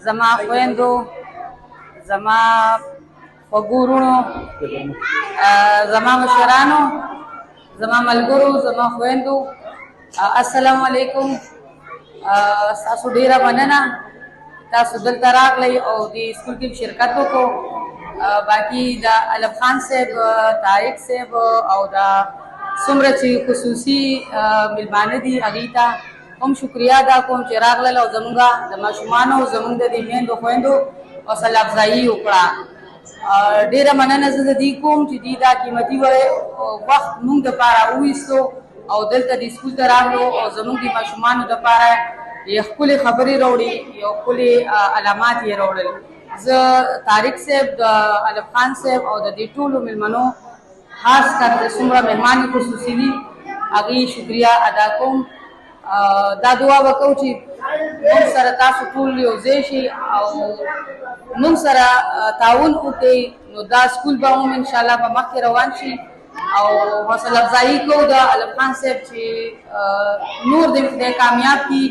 زما خویندو، زما خوږو وروڼو، زما مشرانو، زما ملګرو، زما خویندو، السلام علیکم. تاسو ډیره مننه تاسو دلته راغلی او د سکول کې شرکت وکړو. باقي د علم خان صاحب، طارق صاحب او دا څومره چې خصوصي میلمانه دي هغوی ته هم شکریه ادا کوم چې راغلل او زموږ د ماشومانو زموږ د دې میندو خویندو حوصله افزایي وکړه. ډیره مننه زه د دې کوم چې دوی دا قیمتي وخت موږ دپاره وویستو او دلته د سکول ته راغلو او زموږ د ماشومانو دپاره یو ښکلې خبرې راوړي، یو ښکلې علامات یې راوړل. زه طارق صاحب، د علم خان صاحب او د دې ټولو میلمنو خاص کر د څومره مهمان خصوصي دي هغوی شکریه ادا کوم. دا دعا به کوو چې موږ سره تاسو ټول یو ځای شي او موږ سره تعاون وکړئ، نو دا سکول به هم انشاءالله به مخکې روان شي. او حوصله افزایي کوو د علم خان صاحب چې نور دې خدای کامیاب کړي.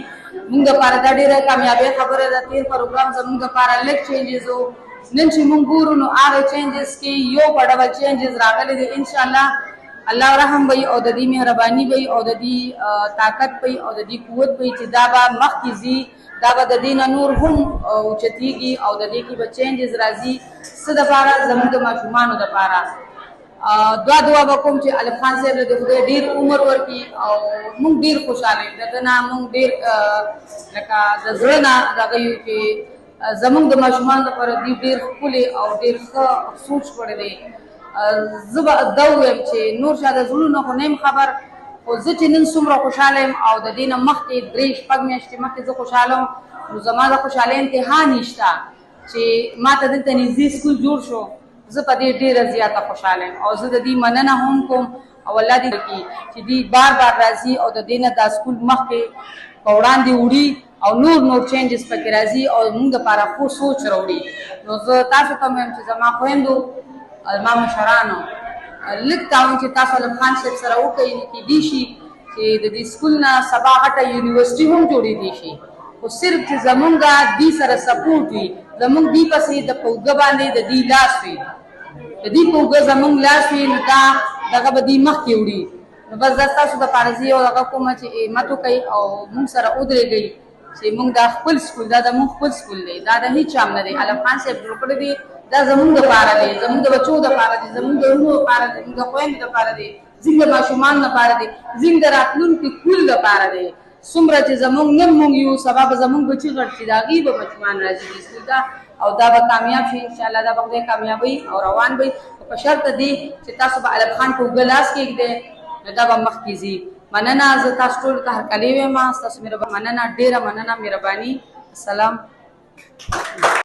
موږ دپاره دا ډېره کامیابۍ خبره ده. تېر پروګرام زموږ دپاره لږ چینجز و، نن چې موږ ګورو نو هغه چینجز کې یو په ډول چینجز راغلی دی. انشاءالله الله رحم وي او د دې مهرباني وي او د دې طاقت وي او د دې قوت وي چې دا به مخکې ځي، دا به د دې نه نور هم اوچتېږي او د دې کې به چینجز راځي. څه دپاره؟ زموږ د ماشومانو دپاره. دعا به کوم چې علم خان صاحب له د خدای ډېر عمر ورکړي او موږ ډېر خوشحاله یو. د ده نه موږ ډېر لکه د زړه نه دغه یو چې زموږ د ماشومانو لپاره دوی ډېر ښکلې او ډېر ښه سوچ کړی دی. زه به دا ووایم چې نور شاید د زړونو خو نه یم خبر، خو زه چې نن څومره خوشحاله یم او د دې نه مخکې 3-4 میاشتې مخکې زه خوشحاله وم، نو زما د خوشحالۍ انتها نشته چې ما ته دلته نږدې سکول جوړ شو. زه په دې ډېره زیاته خوشحاله یم او زه د دې مننه هم کوم او الله دې وکړي چې دوی بار بار راځي او د دې نه دا سکول مخکې په وړاندې وړي او نور چینجز پکې راځي او موږ دپاره ښه سوچ راوړي. نو زه تاسو ته وایم چې زما خویندو، زما مشرانو، لږ تعاون چې تاسو علم خان صاحب سره وکړئ، نو کېدای شي چې د دې سکول نه سبا غټه یونیورسټي هم جوړېدی شي، خو صرف چې زمونږ دوی سره سپورټ وي، زمونږ دوی پسې د په اوږه باندې د دوی لاس وي، د دوی په اوږه زمونږ لاس وي، نو دا دغه به دوی مخکې وړي. نو بس دا ستاسو دپاره زه یو دغه کومه چې همت وکئ او موږ سره ودرېږئ چې موږ دا خپل سکول، دا زموږ خپل سکول دی، دا د هېچ چا نه دی. علم خان صاحب جوړ کړی دی، دا زموږ دپاره دی، زموږ د بچو دپاره دی، زموږ د وروڼو دپاره دی، زموږ د خویندو دپاره دی، زموږ د ماشومانو دپاره دی، زموږ د راتلونکي کول دپاره دی. څومره چې زموږ نن موږ یو، سبا به زموږ بچي غټ شي، د هغوی به بچیان راځي دې سکول ته او دا به کامیاب شي انشاءالله. دا به خدای کامیابوي او روان وي، په شرط دی چې تاسو به علم خان په اوږه لاس کېږدئ، نو دا به مخکې ځي. مننه. زه تاسو ټولو ته هرکلی وایم. ستاسو مننه، ډېره مننه، مهرباني. السلام.